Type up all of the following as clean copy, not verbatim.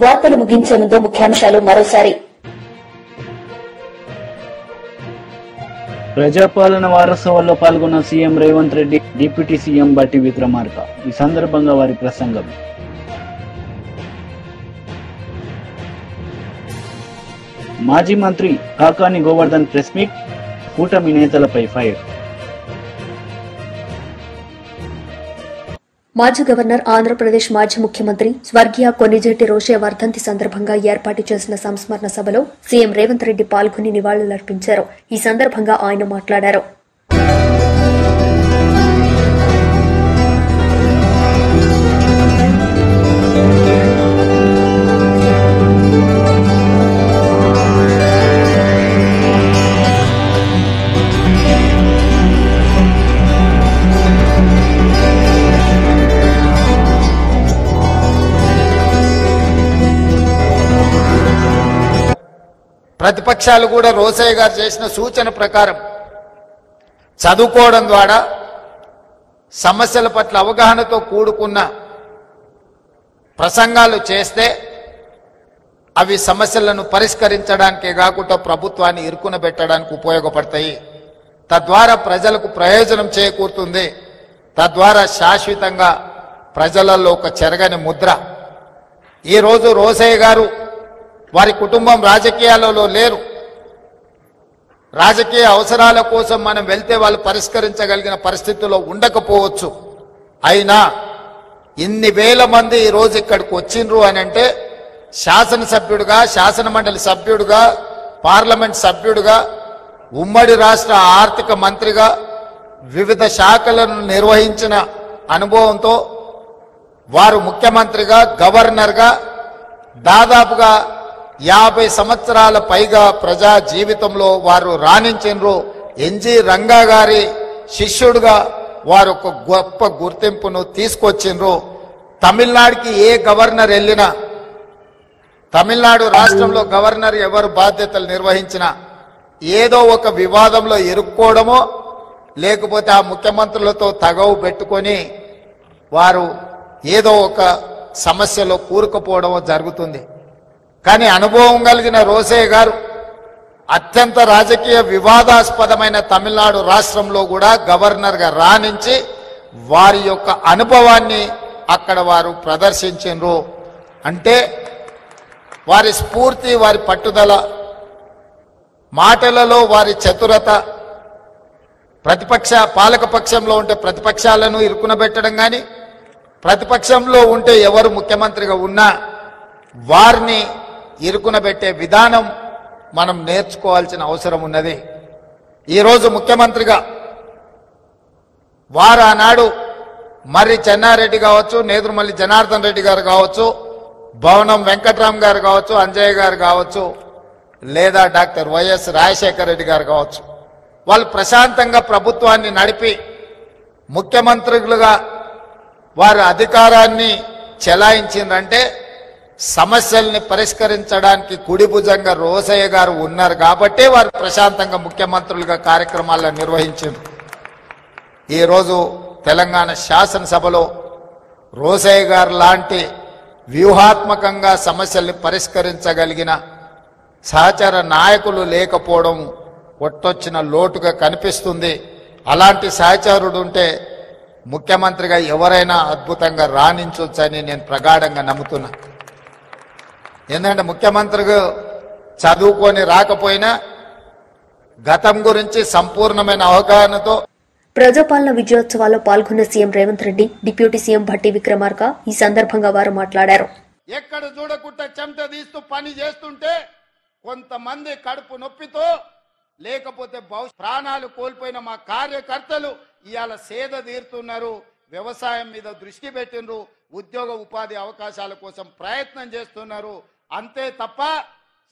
వార్తలు ముగించే ముందు ముఖ్యాంశాలు మరోసారి. ప్రజాపాలన వారోత్సవాల్లో పాల్గొన్న CM Revanth Reddy, deputy CM బట్టి విక్రమార్క. ఈ సందర్భంగా వారి ప్రసంగం. మాజీ మంత్రి కాకాని గోవర్ధన్ ప్రెస్ మీట్, కూటమి నేతలపై ఫైర్. మాజీ గవర్నర్, ఆంధ్రప్రదేశ్ మాజీ ముఖ్యమంత్రి స్వర్గీయ కొణిజేటి రోషయ్య వర్ధంతి సందర్భంగా ఏర్పాటు చేసిన సంస్మరణ సభలో సీఎం రేవంత్ రెడ్డి పాల్గొని నివాళులర్పించారు. ఈ సందర్భంగా ఆయన మాట్లాడారు. ప్రతిపక్షాలు కూడా రోసయ్య గారు చేసిన సూచన ప్రకారం చదువుకోవడం ద్వారా సమస్యల పట్ల అవగాహనతో కూడుకున్న ప్రసంగాలు చేస్తే అవి సమస్యలను పరిష్కరించడానికే కాకుండా ప్రభుత్వాన్ని ఇరుకునబెట్టడానికి ఉపయోగపడతాయి. తద్వారా ప్రజలకు ప్రయోజనం చేకూరుతుంది. తద్వారా శాశ్వతంగా ప్రజలలో ఒక చెరగని ముద్ర. ఈరోజు రోసయ్య గారు వారి కుటుంబం రాజకీయాలలో లేరు. రాజకీయ అవసరాల కోసం మనం వెళ్తే వాళ్ళు పరిష్కరించగలిగిన పరిస్థితుల్లో ఉండకపోవచ్చు. అయినా ఇన్ని వేల మంది ఈరోజు ఇక్కడికి వచ్చిండ్రు అని అంటే శాసనసభ్యుడిగా, శాసనమండలి సభ్యుడిగా, పార్లమెంట్ సభ్యుడిగా, ఉమ్మడి రాష్ట్ర ఆర్థిక మంత్రిగా వివిధ శాఖలను నిర్వహించిన అనుభవంతో వారు ముఖ్యమంత్రిగా, గవర్నర్గా దాదాపుగా 50 సంవత్సరాల పైగా ప్రజా జీవితంలో వారు రాణించినరు. ఎన్జి రంగా గారి శిష్యుడుగా వారు ఒక గొప్ప గుర్తింపును తీసుకొచ్చిండ్రు. తమిళనాడుకి ఏ గవర్నర్ వెళ్ళినా, తమిళనాడు రాష్ట్రంలో గవర్నర్ ఎవరు బాధ్యతలు నిర్వహించినా ఏదో ఒక వివాదంలో ఇరుక్కోవడమో లేకపోతే ఆ ముఖ్యమంత్రులతో తగవు పెట్టుకొని వారు ఏదో ఒక సమస్యలో కూరుకుపోవడమో జరుగుతుంది. కానీ అనుభవం కలిగిన రోసయ్య గారు అత్యంత రాజకీయ వివాదాస్పదమైన తమిళనాడు రాష్ట్రంలో కూడా గవర్నర్గా రాణించి వారి యొక్క అనుభవాన్ని అక్కడ వారు ప్రదర్శించారు. అంటే వారి స్ఫూర్తి, వారి పట్టుదల, మాటలలో వారి చతురత, పాలకపక్షంలో ఉంటే ప్రతిపక్షాలను ఇరుకునబెట్టడం కానీ, ప్రతిపక్షంలో ఉంటే ఎవరు ముఖ్యమంత్రిగా ఉన్నా వారిని ఇరుకునబెట్టే విధానం మనం నేర్చుకోవాల్సిన అవసరం ఉన్నది. ఈరోజు ముఖ్యమంత్రిగా వారు ఆనాడు మర్రి చెన్నారెడ్డి కావచ్చు, నేదురుమల్లి జనార్దన్ రెడ్డి గారు కావచ్చు, భవనం వెంకట్రామ్ గారు కావచ్చు, అంజయ్య గారు కావచ్చు, లేదా డాక్టర్ వైఎస్ రాజశేఖర రెడ్డి గారు కావచ్చు, వాళ్ళు ప్రశాంతంగా ప్రభుత్వాన్ని నడిపి ముఖ్యమంత్రులుగా వారు అధికారాన్ని చెలాయించిందంటే సమస్యల్ని పరిష్కరించడానికి కుడి భుజంగా రోసయ్య గారు ఉన్నారు కాబట్టి వారు ప్రశాంతంగా ముఖ్యమంత్రులుగా కార్యక్రమాలను నిర్వహించారు. ఈరోజు తెలంగాణ శాసనసభలో రోసయ్య గారు లాంటి వ్యూహాత్మకంగా సమస్యల్ని పరిష్కరించగలిగిన సహచర నాయకులు లేకపోవడం ఒట్టొచ్చిన లోటుగా కనిపిస్తుంది. అలాంటి సహచరుడు ఉంటే ముఖ్యమంత్రిగా ఎవరైనా అద్భుతంగా రాణించొచ్చని నేను ప్రగాఢంగా నమ్ముతున్నా. ఎందుకంటే ముఖ్యమంత్రిగా చదువుకొని రాకపోయినా గతం గురించి సంపూర్ణమైన అవగాహనతో ప్రజాపాలన విజయోత్సవాల్లో పాల్గొన్న CM Revanth Reddy, deputy CM Bhatti Vikramarka. ఈ సందర్భంగా వారు మాట్లాడారు. ఎక్కడ చూడకుండా చెమట తీస్తూ పని చేస్తుంటే కొంతమంది కడుపు నొప్పితో లేకపోతే ప్రాణాలు కోల్పోయిన మా కార్యకర్తలు ఇవాళ సేద తీరుతున్నారు. వ్యవసాయం మీద దృష్టి పెట్టినరు, ఉద్యోగ ఉపాధి అవకాశాల కోసం ప్రయత్నం చేస్తున్నారు. అంతే తప్ప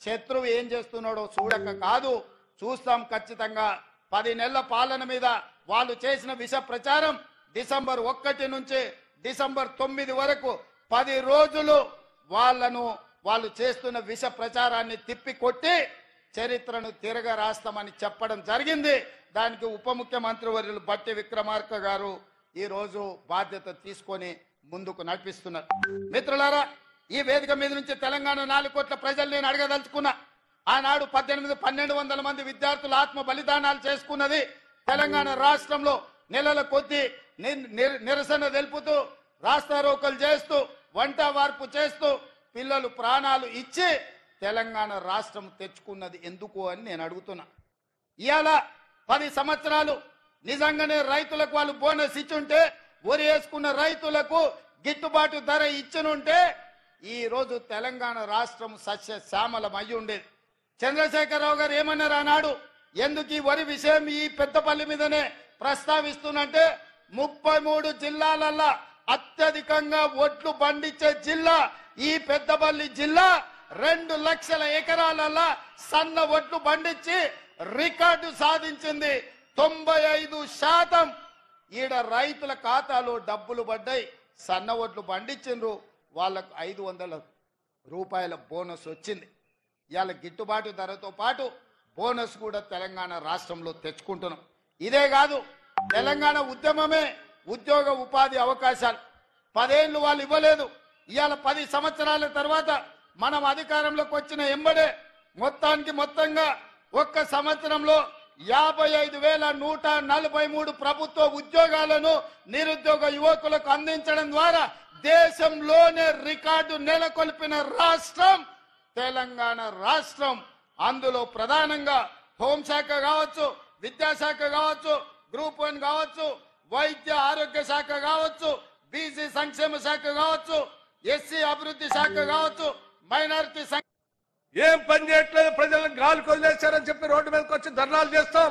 శత్రువు ఏం చేస్తున్నాడో చూడక కాదు. చూస్తాం ఖచ్చితంగా. 10 నెలల పాలన మీద వాళ్ళు చేసిన విష ప్రచారం డిసెంబర్ 1 నుంచి డిసెంబర్ 9 వరకు 10 రోజులు వాళ్ళు చేస్తున్న విష ప్రచారాన్ని తిప్పికొట్టి చరిత్రను తిరగ రాస్తామని చెప్పడం జరిగింది. దానికి ఉప ముఖ్యమంత్రి వర్యులు బట్టి విక్రమార్క గారు ఈ రోజు బాధ్యత తీసుకొని ముందుకు నడిపిస్తున్నారు. మిత్రులారా, ఈ వేదిక మీద నుంచి తెలంగాణ 4 కోట్ల ప్రజలు నేను అడగదలుచుకున్నా. ఆనాడు 1,200 మంది విద్యార్థులు ఆత్మ బలిదానాలు చేసుకున్నది తెలంగాణ రాష్ట్రంలో. నెలల కొద్దీ నిరసన తెలుపుతూ, రాస్తారోకలు చేస్తూ, వంట వార్పు చేస్తూ పిల్లలు ప్రాణాలు ఇచ్చి తెలంగాణ రాష్ట్రం తెచ్చుకున్నది ఎందుకు అని నేను అడుగుతున్నా. ఇవాళ 10 సంవత్సరాలు నిజంగానే రైతులకు వాళ్ళు బోనస్ ఇచ్చుంటే, వరి వేసుకున్న రైతులకు గిట్టుబాటు ధర ఇచ్చినుంటే ఈ రోజు తెలంగాణ రాష్ట్రం సస్యశ్యామలం అయి ఉండేది. చంద్రశేఖరరావు గారు ఏమన్నారు ఆనాడు, ఎందుకు ఈ వరి విషయం ఈ పెద్దపల్లి మీదనే ప్రస్తావిస్తున్నంటే 33 జిల్లాలల్లో అత్యధికంగా ఒడ్లు పండించే జిల్లా ఈ పెద్దపల్లి జిల్లా. 2 లక్షల ఎకరాలలో సన్న ఒడ్లు పండించి రికార్డు సాధించింది. 95% ఈడ రైతుల ఖాతాలో డబ్బులు పడ్డాయి. సన్న ఒడ్లు పండించిండ్రు, వాళ్ళకు 500 రూపాయల బోనస్ వచ్చింది. ఇవాళ గిట్టుబాటు ధరతో పాటు బోనస్ కూడా తెలంగాణ రాష్ట్రంలో తెచ్చుకుంటున్నాం. ఇదే కాదు, తెలంగాణ ఉద్యమమే ఉద్యోగ ఉపాధి అవకాశాలు 10 ఏళ్ళు వాళ్ళు ఇవ్వలేదు. ఇవాళ 10 సంవత్సరాల తర్వాత మనం అధికారంలోకి వచ్చిన ఎంబడే మొత్తంగా ఒక్క సంవత్సరంలో 55,143 ప్రభుత్వ ఉద్యోగాలను నిరుద్యోగ యువకులకు అందించడం ద్వారా దేశంలోనే రికార్డు నెలకొల్పిన రాష్ట్రం తెలంగాణ రాష్ట్రం. అందులో ప్రధానంగా హోంశాఖ కావచ్చు, విద్యాశాఖ కావచ్చు, గ్రూప్ 1 కావచ్చు, వైద్య ఆరోగ్య శాఖ కావచ్చు, బీసీ సంక్షేమ శాఖ కావచ్చు, ఎస్సీ అభివృద్ధి శాఖ కావచ్చు, మైనారిటీ ఏం పని చేయట్లేదు, ప్రజలను గాలి కొదిలేశారని చెప్పి రోడ్డు మీదకి వచ్చి ధర్నాలు చేస్తాం,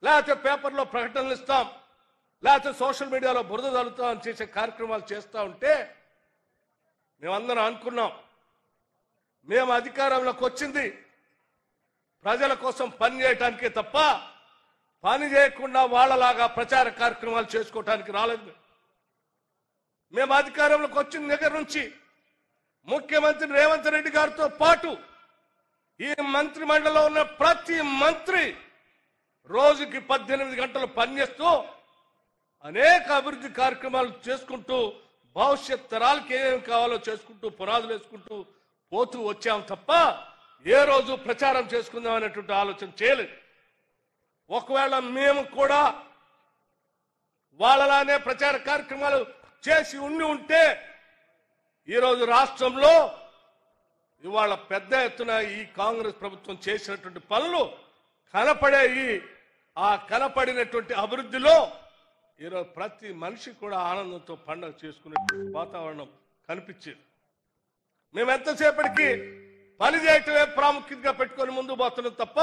లేకపోతే పేపర్లో ప్రకటనలు ఇస్తాం, లేకపోతే సోషల్ మీడియాలో బురద తల్లుతాం చేసే కార్యక్రమాలు చేస్తూ ఉంటే మేమందరం అనుకున్నాం, మేము అధికారంలోకి వచ్చింది ప్రజల కోసం పని చేయటానికే తప్ప పని చేయకుండా వాళ్ళలాగా ప్రచార కార్యక్రమాలు చేసుకోవటానికి రాలేదు. మేము అధికారంలోకి వచ్చిన దగ్గర నుంచి ముఖ్యమంత్రి రేవంత్ రెడ్డి గారితో పాటు ఈ మంత్రి మండలిలో ఉన్న ప్రతి మంత్రి రోజుకి 18 గంటలు పనిచేస్తూ అనేక అభివృద్ధి కార్యక్రమాలు చేసుకుంటూ భవిష్యత్ తరాలకు ఏమేమి కావాలో చేసుకుంటూ పునాదులు వేసుకుంటూ పోతూ వచ్చాం తప్ప ఏ రోజు ప్రచారం చేసుకుందాం అనేటువంటి ఆలోచన చేయలేదు. ఒకవేళ మేము కూడా వాళ్ళలానే ప్రచార కార్యక్రమాలు చేసి ఉంటే ఈరోజు రాష్ట్రంలో ఇవాళ పెద్ద ఎత్తున ఈ కాంగ్రెస్ ప్రభుత్వం చేసినటువంటి పనులు కనపడేవి. ఆ కనపడినటువంటి అభివృద్ధిలో ఈరోజు ప్రతి మనిషి కూడా ఆనందంతో పండుగ చేసుకునేటువంటి వాతావరణం కనిపించేది. మేము ఎంతసేపటికి పని చేయటమే ప్రాముఖ్యతగా పెట్టుకొని ముందు పోతున్నాం తప్ప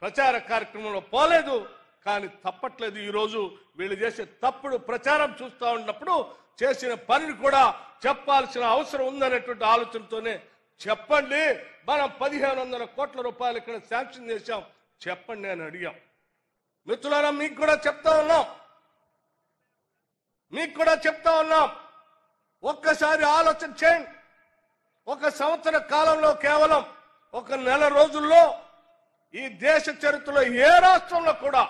ప్రచార కార్యక్రమంలో పోలేదు. కానీ తప్పట్లేదు. ఈరోజు వీళ్ళు చేసే తప్పుడు ప్రచారం చూస్తూ ఉన్నప్పుడు చేసిన పనిని కూడా చెప్పాల్సిన అవసరం ఉందనేటువంటి ఆలోచనతోనే చెప్పండి, మనం 1,500 కోట్ల రూపాయలు ఇక్కడ శాంక్షన్ చేశాం, చెప్పండి అని అడిగాం. మిత్రులారా, మీకు కూడా చెప్తా ఉన్నాం, ఒక్కసారి ఆలోచన చేయండి. 1 సంవత్సర కాలంలో కేవలం 1 నెల రోజుల్లో ఈ దేశ చరిత్రలో ఏ రాష్ట్రంలో కూడా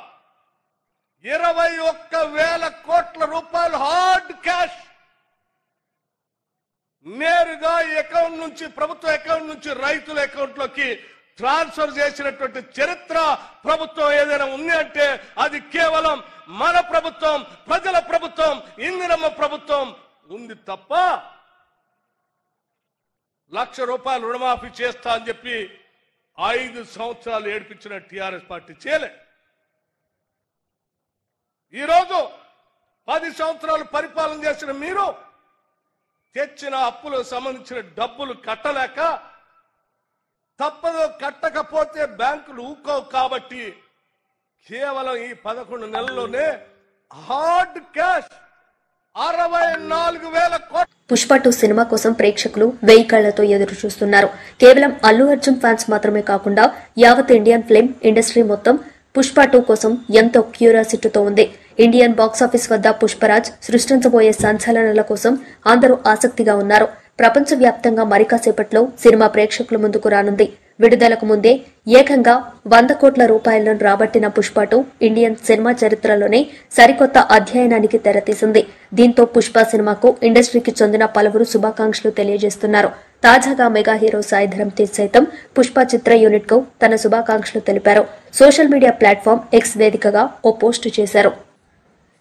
21,000 కోట్ల రూపాయలు హార్డ్ క్యాష్ నేరుగా అకౌంట్ నుంచి, ప్రభుత్వ అకౌంట్ నుంచి రైతుల అకౌంట్ లోకి ట్రాన్స్ఫర్ చేసినటువంటి చరిత్ర ప్రభుత్వం ఏదైనా ఉంది అంటే అది కేవలం మన ప్రభుత్వం, ప్రజల ప్రభుత్వం, ఇందిరమ్మ ప్రభుత్వం ఉంది తప్ప 1,00,000 రూపాయలు రుణమాఫీ చేస్తా అని చెప్పి 5 సంవత్సరాలు ఏడిపించిన టీఆర్ఎస్ పార్టీ చేయలే. ఈరోజు 10 సంవత్సరాలు పరిపాలన చేసిన మీరు తెచ్చిన అప్పులకు సంబంధించిన డబ్బులు కట్టలేక, తప్పదు కట్టకపోతే బ్యాంకులు ఊకోవు కాబట్టి కేవలం ఈ 11 నెలల్లోనే హార్డ్ క్యాష్ 64,000 కోట్లు. పుష్ప 2 సినిమా కోసం ప్రేక్షకులు 1000 కళ్లతో ఎదురు చూస్తున్నారు. కేవలం అల్లు అర్జున్ ఫ్యాన్స్ మాత్రమే కాకుండా యావత్ ఇండియన్ ఫిల్మ్ ఇండస్ట్రీ మొత్తం పుష్ప 2 కోసం ఎంతో క్యూరియాసిటీతో ఉంది. ఇండియన్ బాక్సాఫీస్ వద్ద పుష్పరాజ్ సృష్టించబోయే సంచలనాల కోసం అందరూ ఆసక్తిగా ఉన్నారు. ప్రపంచవ్యాప్తంగా మరి కాసేపట్లో సినిమా ప్రేక్షకుల ముందుకు రానుంది. విడుదలకు ముందే ఏకంగా 100 కోట్ల రూపాయలను రాబట్టిన పుష్ప 2 ఇండియన్ సినిమా చరిత్రలోనే సరికొత్త అధ్యయనానికి తెరతీసింది. దీంతో పుష్ప సినిమాకు ఇండస్ట్రీకి చెందిన పలువురు శుభాకాంక్షలు తెలియజేస్తున్నారు. తాజాగా మెగా హీరో సాయిధరమ్ తేజ్ సైతం పుష్ప చిత్ర యూనిట్ కు తన శుభాకాంక్షలు తెలిపారు. సోషల్ మీడియా ప్లాట్ఫామ్ ఎక్స్ వేదికగా ఓ పోస్టు చేశారు.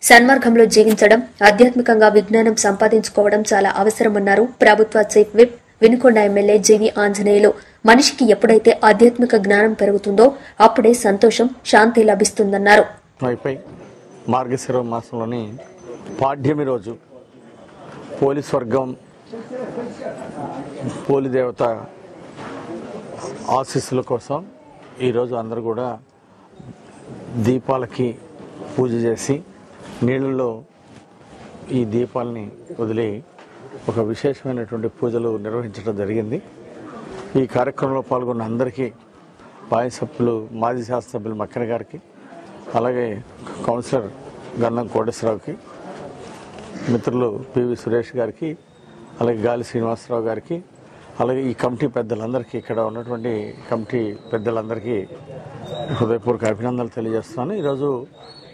సన్మార్గంలో జీవించడం, ఆధ్యాత్మికంగా విజ్ఞానం సంపాదించుకోవడం చాలా అవసరమన్నారు ప్రభుత్వ చీఫ్ విప్ వినుకొండ ఎమ్మెల్యే జీవి ఆంజనేయులు. మనిషికి ఎప్పుడైతే ఆధ్యాత్మిక జ్ఞానం పెరుగుతుందో అప్పుడే సంతోషం, శాంతి లభిస్తుందన్నారు. మార్గశిర మాసంలోని పాడ్యమి రోజు పోలీస్ వర్గం పోలిదేవత ఆశీస్సుల కోసం ఈరోజు అందరూ కూడా దీపాలకి పూజ చేసి నీళ్ళలో ఈ దీపాలని వదిలి ఒక విశేషమైనటువంటి పూజలు నిర్వహించడం జరిగింది. ఈ కార్యక్రమంలో పాల్గొన్న అందరికీ వాయిస్ సభ్యులు మాజీ శాసనసభ్యులు మక్కన గారికి, అలాగే కౌన్సిలర్ గన్నం కోటేశ్వరరావుకి, మిత్రులు పివి సురేష్ గారికి, అలాగే గాలి శ్రీనివాసరావు గారికి, అలాగే ఈ కమిటీ పెద్దలందరికీ, ఇక్కడ ఉన్నటువంటి కమిటీ పెద్దలందరికీ హృదయపూర్వక అభినందనలు తెలియజేస్తున్నాను. ఈరోజు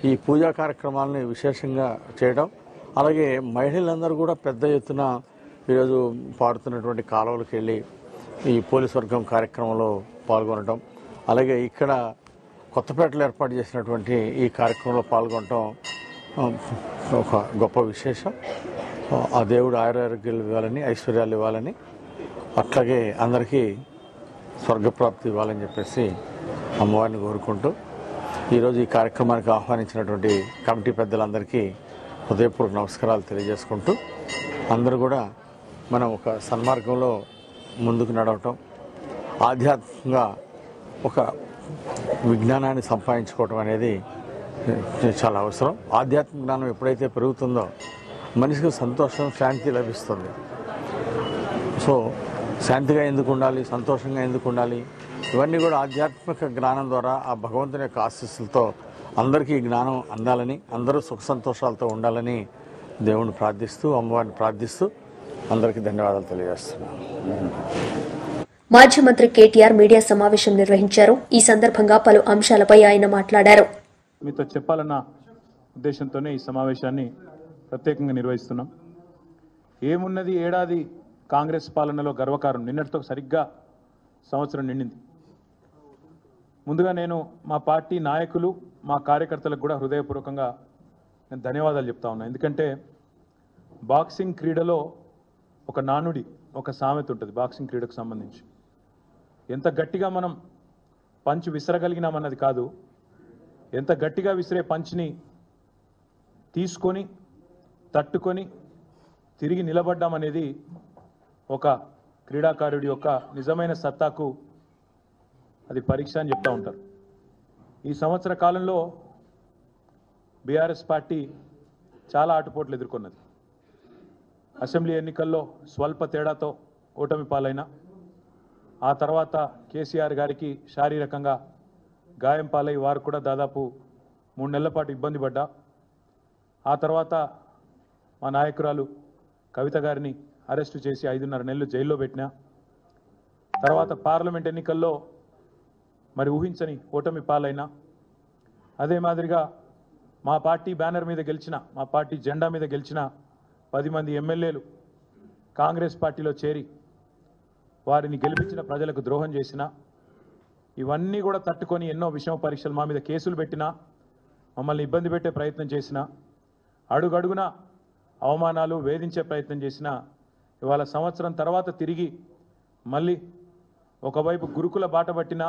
ఈ పూజా కార్యక్రమాలని విశేషంగా చేయడం, అలాగే మహిళలందరూ కూడా పెద్ద ఎత్తున ఈరోజు పాడుతున్నటువంటి కాలువలకు వెళ్ళి ఈ పోలీస్ వర్గం కార్యక్రమంలో పాల్గొనడం, అలాగే ఇక్కడ కొత్తపేటలో ఏర్పాటు చేసినటువంటి ఈ కార్యక్రమంలో పాల్గొనడం ఒక గొప్ప విశేషం. ఆ దేవుడు ఆయురారోగ్యాలు ఇవ్వాలని, ఐశ్వర్యాలు ఇవ్వాలని, అట్లాగే అందరికీ స్వర్గప్రాప్తి ఇవ్వాలని చెప్పేసి అమ్మవారిని కోరుకుంటూ ఈరోజు ఈ కార్యక్రమానికి ఆహ్వానించినటువంటి కమిటీ పెద్దలందరికీ హృదయపూర్వక నమస్కారాలు తెలియజేసుకుంటూ అందరూ కూడా మనం ఒక సన్మార్గంలో ముందుకు నడవటం, ఆధ్యాత్మికంగా ఒక విజ్ఞానాన్ని సంపాదించుకోవటం అనేది చాలా అవసరం. ఆధ్యాత్మిక జ్ఞానం ఎప్పుడైతే పెరుగుతుందో మనిషికి సంతోషం, శాంతి లభిస్తుంది. సో శాంతిగా ఎందుకు ఉండాలి, సంతోషంగా ఎందుకు ఉండాలి, ఇవన్నీ కూడా ఆధ్యాత్మిక జ్ఞానం ద్వారా ఆ భగవంతుని యొక్క ఆశీస్సులతో అందరికీ జ్ఞానం అందాలని, అందరూ సుఖ సంతోషాలతో ఉండాలని దేవుణ్ణి ప్రార్థిస్తూ, అమ్మవారిని ప్రార్థిస్తూ అందరికీ ధన్యవాదాలు తెలియజేస్తున్నాను. మాజీ మంత్రి కేటీఆర్ మీడియా సమావేశం నిర్వహించారు. ఈ సందర్భంగా పలు అంశాలపై ఆయన మాట్లాడారు. మీతో చెప్పాలన్న ఉద్దేశంతోనే ఈ సమావేశాన్ని ప్రత్యేకంగా నిర్వహిస్తున్నాం. ఏమున్నది, ఏడాది కాంగ్రెస్ పాలనలో గర్వకారం. నిన్నటితో సరిగ్గా సంవత్సరం నిండింది. ముందుగా నేను మా పార్టీ నాయకులు, మా కార్యకర్తలకు కూడా హృదయపూర్వకంగా నేను ధన్యవాదాలు చెప్తా ఉన్నా. ఎందుకంటే బాక్సింగ్ క్రీడలో ఒక నానుడి, ఒక సామెత ఉంటుంది బాక్సింగ్ క్రీడకు సంబంధించి. ఎంత గట్టిగా మనం పంచ్ విసరగలిగినామన్నది కాదు, ఎంత గట్టిగా విసిరే పంచ్ని తీసుకొని తట్టుకొని తిరిగి నిలబడ్డామనేది ఒక క్రీడాకారుడి యొక్క నిజమైన సత్తాకు అది పరీక్ష అని చెప్తూ ఉంటారు. ఈ సంవత్సర కాలంలో బీఆర్ఎస్ పార్టీ చాలా ఆటుపోట్లు ఎదుర్కొన్నది. అసెంబ్లీ ఎన్నికల్లో స్వల్ప తేడాతో ఓటమి పాలైన, ఆ తర్వాత కేసీఆర్ గారికి శారీరకంగా గాయం పాలై వారు కూడా దాదాపు 3 నెలల పాటు ఇబ్బంది పడ్డా, ఆ తర్వాత మా నాయకురాలు కవిత గారిని అరెస్టు చేసి 5.5 నెలలు జైల్లో పెట్టినా, తర్వాత పార్లమెంట్ ఎన్నికల్లో మరి ఊహించని ఓటమి పాలైనా, అదే మాదిరిగా మా పార్టీ బ్యానర్ మీద గెలిచిన, మా పార్టీ జెండా మీద గెలిచిన 10 మంది ఎమ్మెల్యేలు కాంగ్రెస్ పార్టీలో చేరి వారిని గెలిపించిన ప్రజలకు ద్రోహం చేసిన, ఇవన్నీ కూడా తట్టుకొని ఎన్నో విషమ పరీక్షలు మా మీద కేసులు పెట్టినా, మమ్మల్ని ఇబ్బంది పెట్టే ప్రయత్నం చేసిన, అడుగడుగున అవమానాలు వేధించే ప్రయత్నం చేసిన, ఇవాళ సంవత్సరం తర్వాత తిరిగి మళ్ళీ ఒకవైపు గురుకుల బాట పట్టినా,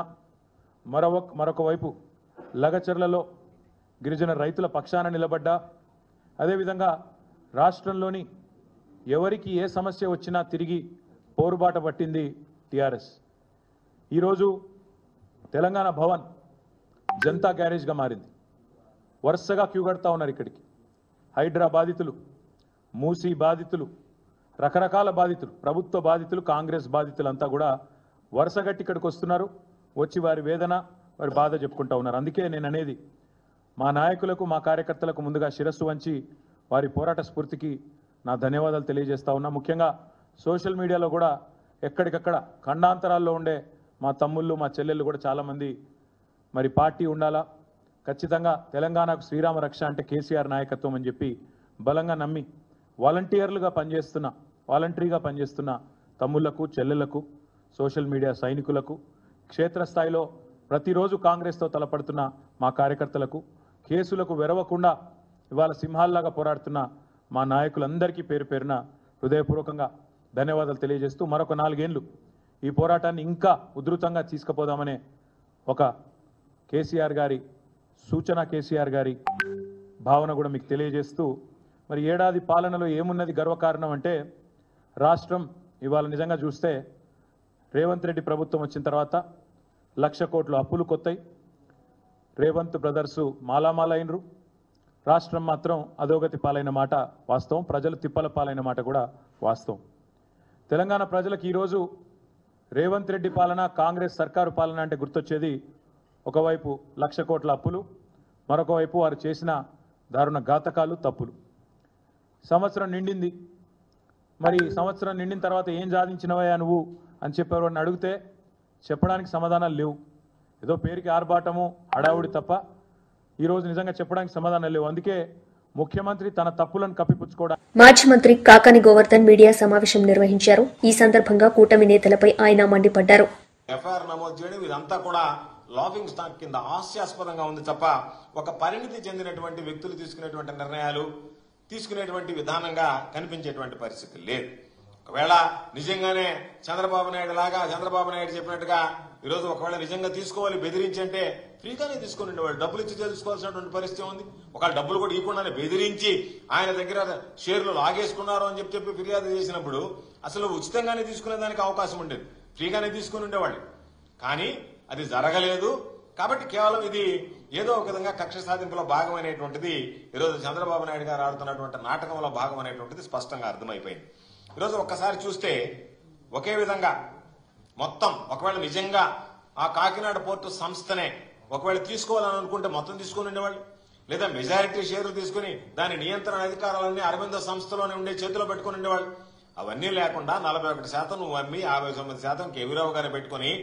మరొక వైపు లగచర్లలో గిరిజన రైతుల పక్షాన నిలబడ్డా, అదేవిధంగా రాష్ట్రంలోని ఎవరికి ఏ సమస్య వచ్చినా తిరిగి పోరుబాట పట్టింది టీఆర్ఎస్. ఈరోజు తెలంగాణ భవన్ జనతా గ్యారేజ్గా మారింది. వరుసగా క్యూ కడతా ఉన్నారు ఇక్కడికి. హైడ్రా బాధితులు, మూసీ బాధితులు, రకరకాల బాధితులు, ప్రభుత్వ బాధితులు, కాంగ్రెస్ బాధితులు అంతా కూడా వరుసగట్టి ఇక్కడికి వస్తున్నారు. వచ్చి వారి వేదన, వారి బాధ చెప్పుకుంటా ఉన్నారు. అందుకే నేను అనేది, మా నాయకులకు, మా కార్యకర్తలకు ముందుగా శిరస్సు వంచి వారి పోరాట స్ఫూర్తికి నా ధన్యవాదాలు తెలియజేస్తా ఉన్నా. ముఖ్యంగా సోషల్ మీడియాలో కూడా ఎక్కడికక్కడ ఖండాంతరాల్లో ఉండే మా తమ్ముళ్ళు మా చెల్లెళ్ళు కూడా చాలామంది మరి పార్టీ ఉండాలా, ఖచ్చితంగా తెలంగాణకు శ్రీరామ రక్ష అంటే కేసీఆర్ నాయకత్వం అని చెప్పి బలంగా నమ్మి వాలంటీర్గా పనిచేస్తున్న తమ్ముళ్లకు చెల్లెళ్లకు, సోషల్ మీడియా సైనికులకు, క్షేత్రస్థాయిలో ప్రతిరోజు కాంగ్రెస్తో తలపడుతున్న మా కార్యకర్తలకు, కేసులకు వెరవకుండా ఇవాళ సింహాల్లాగా పోరాడుతున్న మా నాయకులందరికీ పేరు పేరున హృదయపూర్వకంగా ధన్యవాదాలు తెలియజేస్తూ మరొక 4 ఏళ్లు ఈ పోరాటాన్ని ఇంకా ఉధృతంగా తీసుకుపోదామనే ఒక కేసీఆర్ గారి సూచన, కేసీఆర్ గారి భావన కూడా మీకు తెలియజేస్తూ మరి ఏడాది పాలనలో ఏమున్నది గర్వకారణం అంటే రాష్ట్రం ఇవాళ నిజంగా చూస్తే రేవంత్ రెడ్డి ప్రభుత్వం వచ్చిన తర్వాత 1,00,000 కోట్ల అప్పులు కొత్తాయి. రేవంత్ బ్రదర్సు మాలామాలైనరు, రాష్ట్రం మాత్రం అధోగతి పాలైన మాట వాస్తవం, ప్రజలు తిప్పల పాలైన మాట కూడా వాస్తవం. తెలంగాణ ప్రజలకు ఈరోజు రేవంత్ రెడ్డి పాలన, కాంగ్రెస్ సర్కారు పాలన అంటే గుర్తొచ్చేది ఒకవైపు 1,00,000 కోట్ల అప్పులు, మరొక వైపు వారు చేసిన దారుణ ఘాతకాలు, తప్పులు. సంవత్సరం నిండింది, మరి సంవత్సరం నిండిన తర్వాత ఏం సాధించినవయ్యా నువ్వు అని చెప్పేవాడిని అడిగితే చెప్పడానికి సమాధానాలు లేవు. ఏదో పేరుకి ఆర్భాటము, హడావుడి తప్ప ఈరోజు నిజంగా చెప్పడానికి సమాధానాలు లేవు. అందుకే ముఖ్యమంత్రి తన తప్పులను కప్పిపుచ్చుకోవడానికి మాజీ మంత్రి కాకాని గోవర్ధన్ మీడియా సమావేశం నిర్వహించారు. ఈ సందర్భంగా కూటమి నేతలపై ఆయన మండిపడ్డారు. ఎఫ్ఐఆర్ నమోదు చేయడం ఇదంతా కూడా లాఫింగ్ స్టాక్ కింద హాస్యాస్పదంగా ఉంది తప్ప ఒక పరిణితి చెందినటువంటి వ్యక్తులు తీసుకునేటువంటి నిర్ణయాలు, తీసుకునేటువంటి విధానంగా కనిపించేటువంటి పరిస్థితి లేదు. ఒకవేళ నిజంగానే చంద్రబాబు నాయుడు లాగా, చంద్రబాబు నాయుడు చెప్పినట్టుగా ఈరోజు ఒకవేళ నిజంగా తీసుకోవాలి, బెదిరించి అంటే ఫ్రీగానే తీసుకుని ఉండేవాళ్ళు, డబ్బులు ఇచ్చి తెలుసుకోవాల్సినటువంటి పరిస్థితి ఉంది. ఒకవేళ డబ్బులు కూడా ఇవ్వకుండానే బెదిరించి ఆయన దగ్గర షేర్లు లాగేసుకున్నారు అని చెప్పి ఫిర్యాదు చేసినప్పుడు అసలు ఉచితంగానే తీసుకునేదానికి అవకాశం ఉండేది, ఫ్రీగానే తీసుకుని ఉండేవాళ్ళు. కానీ అది జరగలేదు. కాబట్టి కేవలం ఇది ఏదో ఒక విధంగా కక్ష సాధింపులో భాగమైనటువంటిది ఈరోజు చంద్రబాబు నాయుడు గారు ఆడుతున్నటువంటి నాటకంలో భాగం అనేటువంటిది స్పష్టంగా అర్థమైపోయింది. ఈరోజు ఒక్కసారి చూస్తే ఒకే విధంగా మొత్తం ఒకవేళ నిజంగా ఆ కాకినాడ పోర్టు సంస్థనే ఒకవేళ తీసుకోవాలని అనుకుంటే మొత్తం తీసుకుని ఉండేవాళ్ళు, లేదా మెజారిటీ షేర్లు తీసుకుని దాని నియంత్రణ అధికారాలన్నీ అరవింద సంస్థలోనే ఉండే చేతిలో పెట్టుకుని ఉండేవాళ్ళు. అవన్నీ లేకుండా 41% నువ్వు అమ్మి 59% కేవీరావు గారు పెట్టుకుని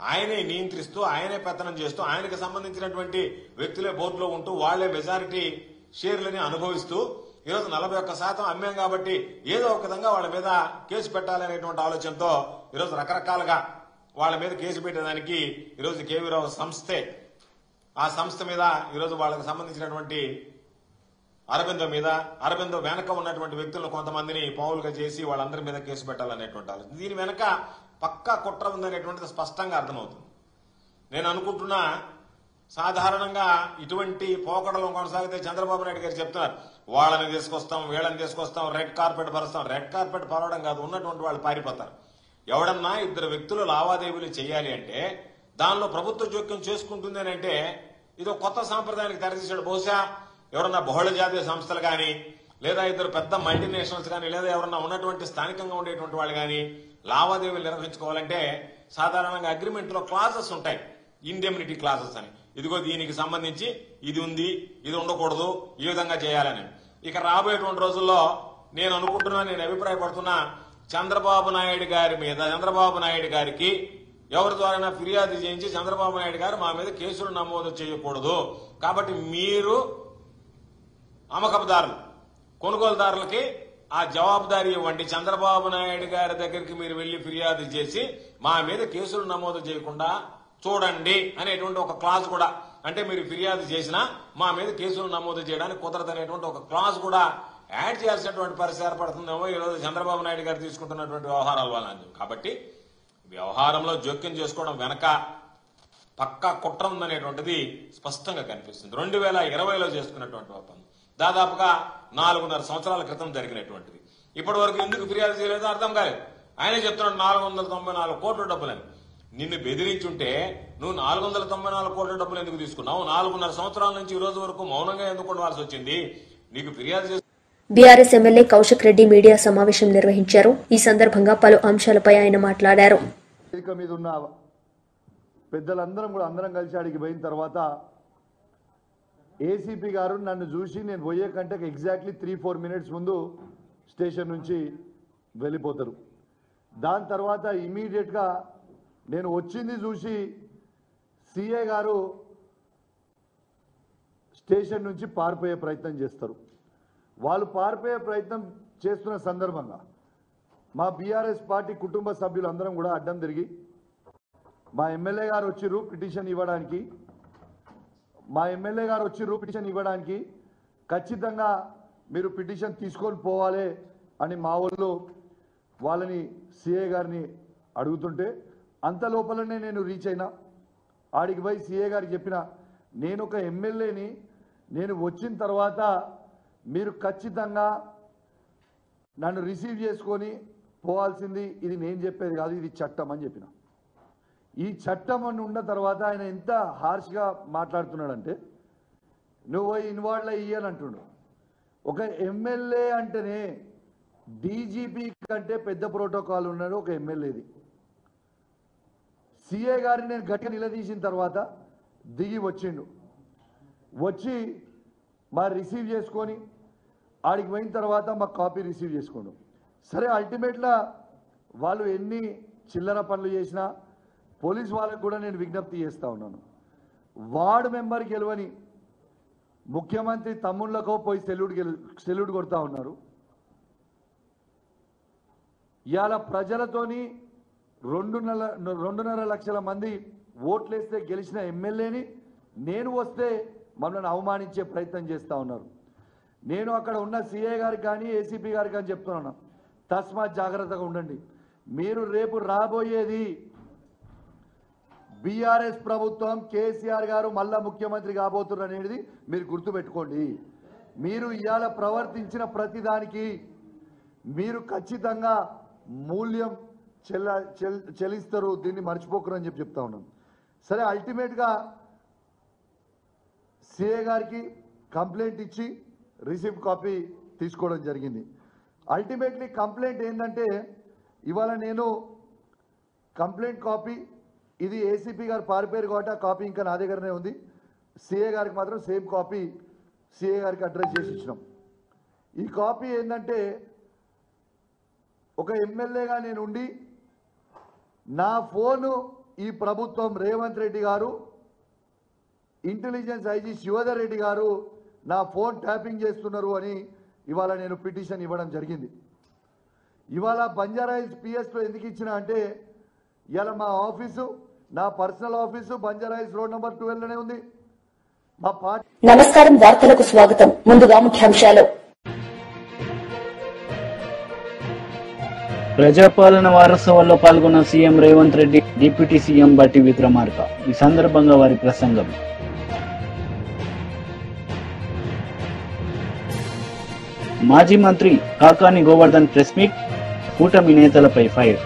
ఆయనే నియంత్రిస్తూ, ఆయనే పెత్తనం చేస్తూ, ఆయనకు సంబంధించినటువంటి వ్యక్తులే బోర్డులో ఉంటూ వాళ్లే మెజారిటీ షేర్లని అనుభవిస్తూ ఈరోజు 41% అమ్మాం కాబట్టి ఏదో ఒక విధంగా వాళ్ళ మీద కేసు పెట్టాలనేటువంటి ఆలోచనతో ఈరోజు రకరకాలుగా వాళ్ళ మీద కేసు పెట్టేదానికి ఈరోజు కేవీరావు సంస్థే, ఆ సంస్థ మీద ఈరోజు వాళ్ళకి సంబంధించినటువంటి అరబిందో వెనక ఉన్నటువంటి వ్యక్తులను కొంతమందిని పావులుగా చేసి వాళ్ళందరి మీద కేసు పెట్టాలనేటువంటి ఆలోచన. దీని వెనక పక్కా కుట్ర ఉందనేటువంటిది స్పష్టంగా అర్థమవుతుంది. నేను అనుకుంటున్నా సాధారణంగా ఇటువంటి పోకడలు కొనసాగితే చంద్రబాబు నాయుడు గారు చెప్తున్నారు, వాళ్ళని తీసుకొస్తాం, వీళ్ళని తీసుకొస్తాం, రెడ్ కార్పెట్ పరుస్తాం. రెడ్ కార్పెట్ పరవడం కాదు, ఉన్నటువంటి వాళ్ళు పారిపోతారు. ఎవడన్నా 2 వ్యక్తులు లావాదేవీలు చేయాలి అంటే దానిలో ప్రభుత్వ జోక్యం చేసుకుంటుంది అని అంటే ఇది ఒక కొత్త సాంప్రదాయానికి తెరతీశాడు. బహుశా ఎవరన్నా బహుళ జాతీయ సంస్థలు కానీ, లేదా 2 పెద్ద మల్టీనేషనల్స్ కానీ, లేదా ఎవరన్నా ఉన్నటువంటి స్థానికంగా ఉండేటువంటి వాళ్ళు కానీ లావాదేవీలు నిర్వహించుకోవాలంటే సాధారణంగా అగ్రిమెంట్ లో క్లాజెస్ ఉంటాయి, ఇండెమ్నిటీ క్లాజెస్ అని. ఇదిగో దీనికి సంబంధించి ఇది ఉంది, ఇది ఉండకూడదు, ఈ విధంగా చేయాలని. ఇక రాబోయేటువంటి రోజుల్లో నేను అనుకుంటున్నా, నేను అభిప్రాయపడుతున్నా, చంద్రబాబు నాయుడు గారి మీద, చంద్రబాబు నాయుడు గారికి ఎవరి ద్వారా ఫిర్యాదు చేయించి చంద్రబాబు నాయుడు గారు మా మీద కేసులు నమోదు చేయకూడదు, కాబట్టి మీరు అమ్మకపుదారులు, కొనుగోలుదారులకి ఆ జవాబుదారీ ఇవ్వండి. చంద్రబాబు నాయుడు గారి దగ్గరికి మీరు వెళ్లి ఫిర్యాదు చేసి మా మీద కేసులు నమోదు చేయకుండా చూడండి అనేటువంటి ఒక క్లాజ్ కూడా, అంటే మీరు ఫిర్యాదు చేసినా మా మీద కేసులు నమోదు చేయడానికి కుదరదు అనేటువంటి ఒక క్లాజ్ కూడా యాడ్ చేయాల్సినటువంటి పరిస్థితి ఏర్పడుతుందేమో ఈరోజు చంద్రబాబు నాయుడు గారు తీసుకుంటున్నటువంటి వ్యవహారాల వల్ల. కాబట్టి వ్యవహారంలో జోక్యం చేసుకోవడం వెనక పక్కా కుట్ర ఉందనేటువంటిది స్పష్టంగా కనిపిస్తుంది. 2020లో చేసుకున్నటువంటి ఒప్పందం దాదాపుగా 4.5 సంవత్సరాల క్రితం జరిగినటువంటిది. ఇప్పటి వరకు ఎందుకు ఫిర్యాదు చేయలేదో అర్థం కాలేదు. ఆయనే చెప్తున్నాడు 494 కోట్ల డబ్బులని. నిన్ను బెదిరించుంటే నువ్వు 494 కోట్ల డబ్బులు ఎందుకు తీసుకున్నావు? 4.5 సంవత్సరాల నుంచి ఈ రోజు వరకు మౌనంగా ఎందుకు ఉండవలసి వచ్చింది? నీకు ఫిర్యాదు చేసి BRS MLA Kaushik Reddy media సమావేశం నిర్వహించారు. ఈ సందర్భంగా పలు అంశాలపై ఆయన మాట్లాడారు. వేదిక మీద ఉన్న పెద్దలందరం కూడా అందరం కలిసి అడిగి పోయిన తర్వాత ఏసీపీ గారు నన్ను చూసి నేను పోయే కంటే ఎగ్జాక్ట్లీ 3-4 మినిట్స్ ముందు స్టేషన్ నుంచి వెళ్ళిపోతారు. దాని తర్వాత ఇమీడియట్గా నేను వచ్చింది చూసి సిఏ గారు స్టేషన్ నుంచి పారిపోయే ప్రయత్నం చేస్తారు. వాళ్ళు పారిపోయే ప్రయత్నం చేస్తున్న సందర్భంగా మా బీఆర్ఎస్ పార్టీ కుటుంబ సభ్యులందరం కూడా అడ్డం తిరిగి మా ఎమ్మెల్యే గారు వచ్చిర్రు పిటిషన్ ఇవ్వడానికి ఖచ్చితంగా మీరు పిటిషన్ తీసుకొని పోవాలి అని మా వాళ్ళని సిఏ గారిని అడుగుతుంటే అంత లోపలనే నేను రీచ్ అయినా. ఆడికి పోయి సిఏ గారికి చెప్పిన, నేను ఒక ఎమ్మెల్యేని, నేను వచ్చిన తర్వాత మీరు ఖచ్చితంగా నన్ను రిసీవ్ చేసుకొని పోవాల్సింది, ఇది నేను చెప్పేది కాదు, ఇది చట్టం అని చెప్పిన. ఈ చట్టం అని ఉన్న తర్వాత ఆయన ఎంత హార్ష్గా మాట్లాడుతున్నాడంటే, నువ్వు ఇన్వాల్వ్ అయ్యి అని అంటుండు. ఒక ఎమ్మెల్యే అంటేనే డీజీపీ కంటే పెద్ద ప్రోటోకాల్ ఉన్నాడు ఒక ఎమ్మెల్యేది. సిఏ గారిని నేను గట్టిగా నిలదీసిన తర్వాత దిగి వచ్చి మా రిసీవ్ చేసుకొని ఆడికి పోయిన తర్వాత మా కాపీ రిసీవ్ చేసుకోండు. సరే, అల్టిమేట్గా వాళ్ళు ఎన్ని చిల్లర పనులు చేసినా పోలీస్ వాళ్ళకు కూడా నేను విజ్ఞప్తి చేస్తూ ఉన్నాను. వార్డు మెంబర్ గెలవని ముఖ్యమంత్రి తమ్ముళ్ళకో పోయి సెల్యూట్ కొడతా ఉన్నారు. ఇవాళ ప్రజలతోని 2.5 లక్షల మంది ఓట్లేస్తే గెలిచిన ఎమ్మెల్యేని నేను వస్తే మమ్మల్ని అవమానించే ప్రయత్నం చేస్తూ ఉన్నారు. నేను అక్కడ ఉన్న సిఏ గారికి కానీ ఏసీపీ గారికి కానీ చెప్తున్నాను, తస్మాత్ జాగ్రత్తగా ఉండండి. మీరు రేపు రాబోయేది బీఆర్ఎస్ ప్రభుత్వం, కేసీఆర్ గారు మళ్ళా ముఖ్యమంత్రి కాబోతున్నారు అనేది మీరు గుర్తుపెట్టుకోండి. మీరు ఇవాళ ప్రవర్తించిన ప్రతిదానికి మీరు ఖచ్చితంగా మూల్యం చెల్లిస్తారు, దీన్ని మర్చిపోకరు అని చెప్తా ఉన్నాను. సరే, అల్టిమేట్గా సిఏ గారికి కంప్లైంట్ ఇచ్చి రిసిప్ట్ కాపీ తీసుకోవడం జరిగింది. అల్టిమేట్లీ కంప్లైంట్ ఏంటంటే, ఇవాళ నేను కంప్లైంట్ కాపీ, ఇది ఏసీపీ గారు పారిపోయారు కాబట్టి ఆ కాపీ ఇంకా నా దగ్గరనే ఉంది. సిఏ గారికి మాత్రం సేమ్ కాపీ సిఏ గారికి అడ్రస్ చేసి ఇచ్చినాం. ఈ కాపీ ఏంటంటే, ఒక ఎమ్మెల్యేగా నేను ఉండి నా ఫోను ఈ ప్రభుత్వం రేవంత్ రెడ్డి గారు, ఇంటెలిజెన్స్ ఐజీ శివధర్ రెడ్డి గారు నా ఫోన్ ట్యాపింగ్ చేస్తున్నారు అని ఇవాళ నేను పిటిషన్ ఇవ్వడం జరిగింది. ఇవాళ బంజారాహిల్స్ పిఎస్లో ఎందుకు ఇచ్చినా అంటే, ఇవాళ మా ఆఫీసు, నా personal office Banjara Hills road number 12లోనే ఉంది. మా పార్టీ. నమస్కారం, వార్తలకు స్వాగతం. ముందుగా ముఖ్యాంశాలు. ప్రజాపాలన వారోత్సవాల్లో పాల్గొన్న CM Revanth Reddy, deputy CM బట్టి విక్రమార్క. ఈ సందర్భంగా వారి ప్రసంగం. మాజీ మంత్రి కాకాని గోవర్ధన్ ప్రెస్ మీట్, కూటమి నేతలపై ఫైర్.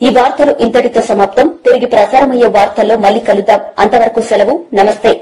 ఈ వార్తలు ఇంతటితో సమాప్తం. తిరిగి ప్రసారమయ్యే వార్తల్లో మళ్ళీ కలుద్దాం. అంతవరకు సెలవు. నమస్తే.